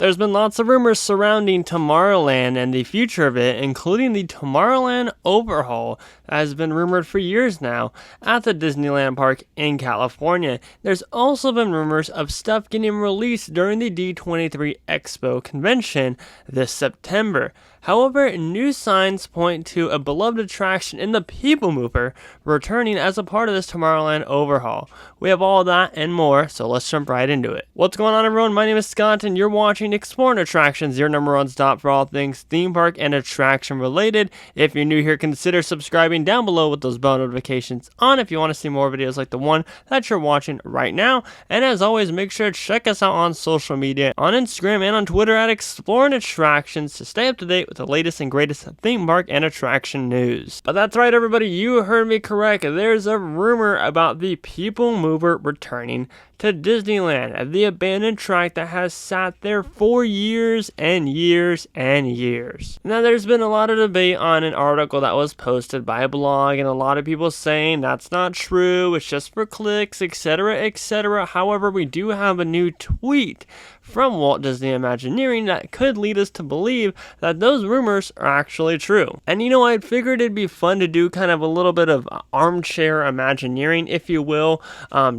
There's been lots of rumors surrounding Tomorrowland and the future of it, including the Tomorrowland Overhaul that has been rumored for years now at the Disneyland Park in California. There's also been rumors of stuff getting released during the D23 Expo convention this September. However, new signs point to a beloved attraction in the People Mover returning as a part of this Tomorrowland Overhaul. We have all that and more, so let's jump right into it. What's going on, everyone? My name is Scott, and you're watching Exploring Attractions, your number one stop for all things theme park and attraction related. If you're new here, consider subscribing down below with those bell notifications on if you want to see more videos like the one that you're watching right now. And as always, make sure to check us out on social media, on Instagram and on Twitter at Exploring Attractions to stay up to date with the latest and greatest theme park and attraction news. But that's right, everybody, you heard me correct. There's a rumor about the People Mover returning to Disneyland, the abandoned track that has sat there for years and years and years. Now, there's been a lot of debate on an article that was posted by a blog, and a lot of people saying that's not true, it's just for clicks, etc., etc. However, we do have a new tweet from Walt Disney Imagineering that could lead us to believe that those rumors are actually true. And you know, I figured it'd be fun to do kind of a little bit of armchair Imagineering, if you will,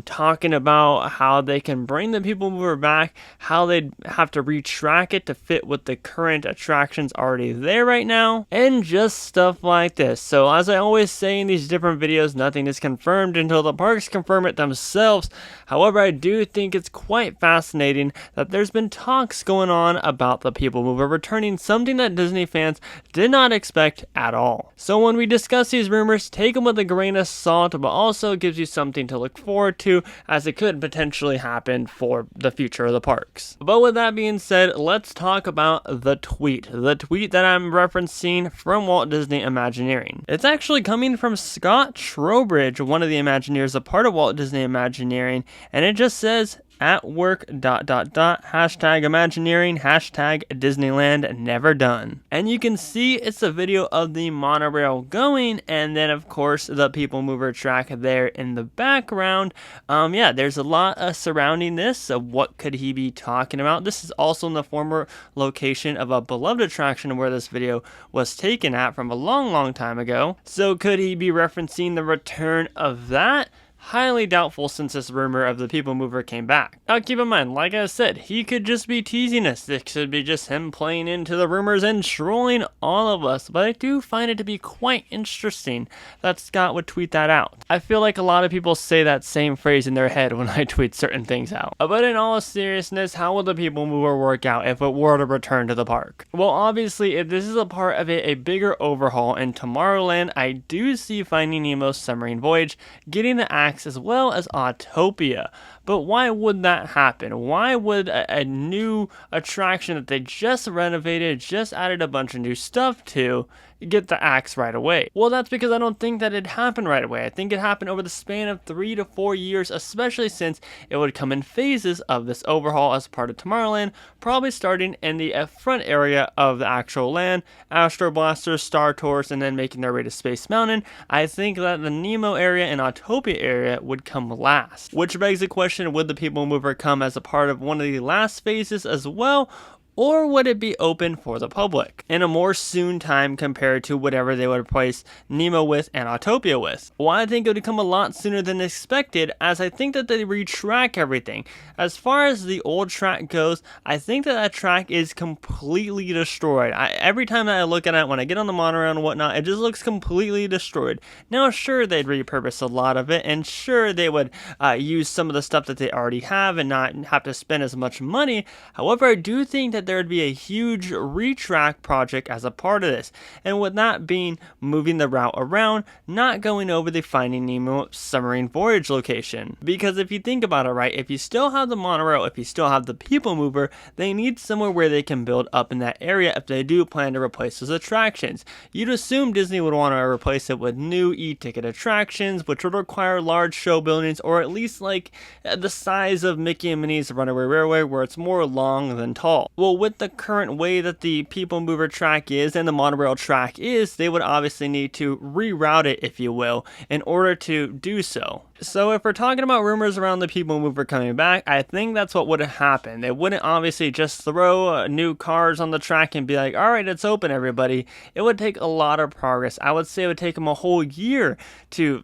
talking about how they can bring the People Mover back, how they'd have to retrack it to fit with the current attractions already there right now, and just stuff like this. So as I always say in these different videos, nothing is confirmed until the parks confirm it themselves. However, I do think it's quite fascinating that there's been talks going on about the People Mover returning, something that Disney fans did not expect at all. So when we discuss these rumors, take them with a grain of salt, but also gives you something to look forward to, as it could potentially happen for the future of the parks. But with that being said, let's talk about the tweet that I'm referencing from Walt Disney Imagineering. It's actually coming from Scott Trowbridge, one of the Imagineers, a part of Walt Disney Imagineering, and it just says, "At work, hashtag Imagineering, hashtag Disneyland never done." And you can see it's a video of the monorail going, and then of course the People Mover track there in the background. Yeah, there's a lot surrounding this. So what could he be talking about? This is also in the former location of a beloved attraction where this video was taken at from a long time ago. So could he be referencing the return of that? Highly doubtful, since this rumor of the People Mover came back. Now keep in mind, like I said, he could just be teasing us. This could be just him playing into the rumors and trolling all of us. But I do find it to be quite interesting that Scott would tweet that out. I feel like a lot of people say that same phrase in their head when I tweet certain things out. But in all seriousness, how will the People Mover work out if it were to return to the park? Well, obviously, if this is a part of a bigger overhaul in Tomorrowland, I do see Finding Nemo's Submarine Voyage getting the axe as well as Autopia. But why would that happen? Why would a new attraction that they just renovated, just added a bunch of new stuff to, get the axe right away? Well, that's because I don't think that it happened right away. I think it happened over the span of 3 to 4 years, especially since it would come in phases of this overhaul as part of Tomorrowland, probably starting in the front area of the actual land, Astro Blasters, Star Tours, and then making their way to Space Mountain. I think that the Nemo area and Autopia area would come last, which begs the question, would the People Mover come as a part of one of the last phases as well? Or would it be open for the public in a more soon time compared to whatever they would replace Nemo with and Autopia with? Well, I think it would come a lot sooner than expected, as I think that they retrack everything. As far as the old track goes, I think that track is completely destroyed. Every time that I look at it, when I get on the monorail and whatnot, it just looks completely destroyed. Now, sure, they'd repurpose a lot of it, and sure, they would use some of the stuff that they already have and not have to spend as much money. However, I do think that there would be a huge retrack project as a part of this, and with that being moving the route around, not going over the Finding Nemo Submarine Voyage location. Because if you think about it, right, if you still have the monorail, if you still have the People Mover, they need somewhere where they can build up in that area if they do plan to replace those attractions. You'd assume Disney would want to replace it with new e-ticket attractions, which would require large show buildings, or at least like the size of Mickey and Minnie's Runaway Railway, where it's more long than tall. Well, well, with the current way that the People Mover track is and the monorail track is, they would obviously need to reroute it, if you will, in order to do so. So if we're talking about rumors around the People Mover coming back, I think that's what would happen. They wouldn't obviously just throw new cars on the track and be like, all right, it's open, everybody. It would take a lot of progress. I would say it would take them a whole year to,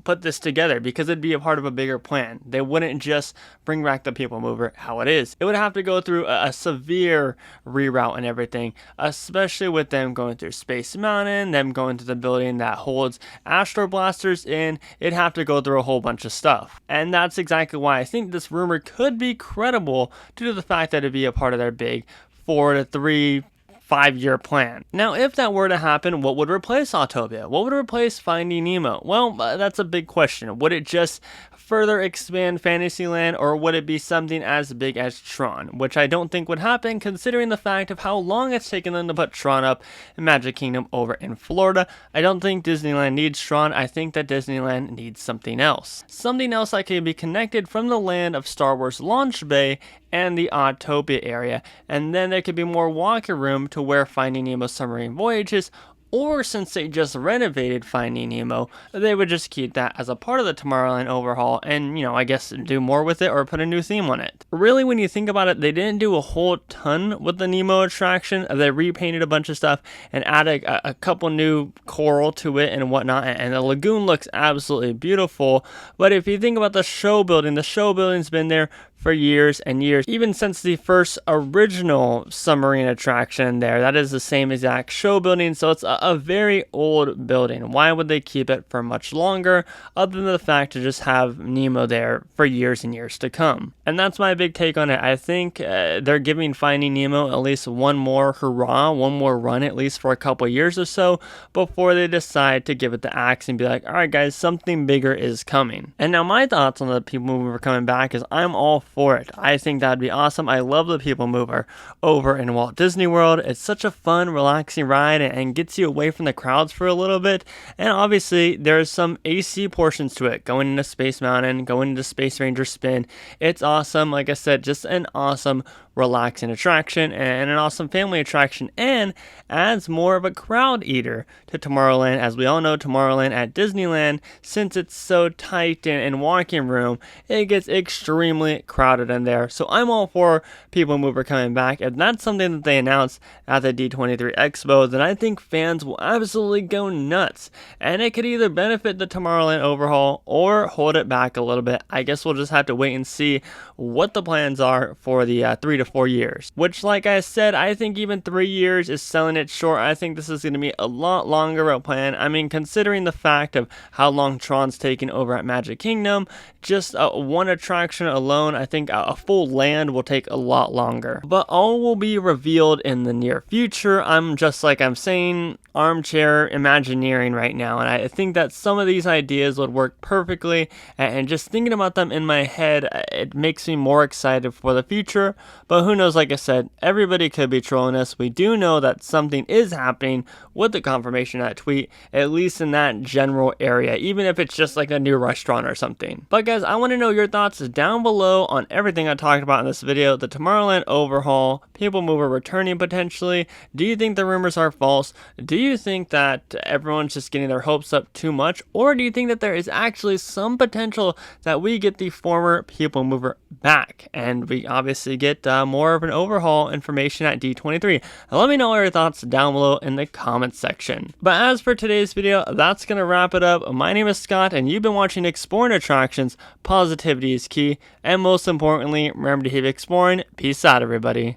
put this together, because it'd be a part of a bigger plan. They wouldn't just bring back the People Mover how it is. It would have to go through a severe reroute and everything, especially with them going through Space Mountain, them going to the building that holds Astro Blasters in. It'd have to go through a whole bunch of stuff. And that's exactly why I think this rumor could be credible, due to the fact that it'd be a part of their big 4 to 3 5-year plan. Now, if that were to happen, what would replace Autopia? What would replace Finding Nemo? Well, that's a big question. Would it just further expand Fantasyland, or would it be something as big as Tron? Which I don't think would happen, considering the fact of how long it's taken them to put Tron up in Magic Kingdom over in Florida. I don't think Disneyland needs Tron. I think that Disneyland needs something else. Something else that can be connected from the land of Star Wars Launch Bay and the Autopia area, and then there could be more walking room to where Finding Nemo Submarine Voyages. Or since they just renovated Finding Nemo, they would just keep that as a part of the Tomorrowland Overhaul and, I guess do more with it or put a new theme on it. Really, when you think about it, they didn't do a whole ton with the Nemo attraction. They repainted a bunch of stuff and added a couple new coral to it and whatnot, and the lagoon looks absolutely beautiful. But if you think about the show building's been there for years and years, even since the first original submarine attraction there. That is the same exact show building, so it's a very old building. Why would they keep it for much longer, other than the fact to just have Nemo there for years and years to come? And that's my big take on it. I think they're giving Finding Nemo at least one more hurrah, one more run at least for a couple years or so, before they decide to give it the axe and be like, all right guys, something bigger is coming. And now my thoughts on the People Mover coming back is I'm all for it. I think that'd be awesome. I love the People Mover over in Walt Disney World. It's such a fun, relaxing ride and gets you away from the crowds for a little bit. And obviously, there's some AC portions to it, going into Space Mountain, going into Space Ranger Spin. It's awesome. Like I said, just an awesome, relaxing attraction and an awesome family attraction, and adds more of a crowd eater to Tomorrowland. As we all know, Tomorrowland at Disneyland, since it's so tight and walking room, it gets extremely crowded in there. So I'm all for People Mover coming back. If that's something that they announced at the D23 Expo, then I think fans will absolutely go nuts, and it could either benefit the Tomorrowland Overhaul or hold it back a little bit. I guess we'll just have to wait and see what the plans are for the 3 to 4 years, which, like I said, I think even 3 years is selling it short. I think this is going to be a lot longer of a plan. I mean, considering the fact of how long Tron's taken over at Magic Kingdom, just one attraction alone, I think a full land will take a lot longer. But all will be revealed in the near future. I'm saying armchair imagineering right now, and I think that some of these ideas would work perfectly, and just thinking about them in my head, it makes me more excited for the future. But who knows? Like I said, everybody could be trolling us. We do know that something is happening with the confirmation of that tweet, at least in that general area, even if it's just like a new restaurant or something. But guys, I want to know your thoughts down below on everything I talked about in this video. The Tomorrowland Overhaul, People Mover returning potentially. Do you think the rumors are false? Do you think that everyone's just getting their hopes up too much? Or do you think that there is actually some potential that we get the former People Mover back, and we obviously get more of an overhaul information at D23? Let me know your thoughts down below in the comments section. But as for today's video, that's going to wrap it up. My name is Scott, and you've been watching Exploring Attractions. Positivity is key, and most importantly, remember to keep exploring. Peace out, everybody.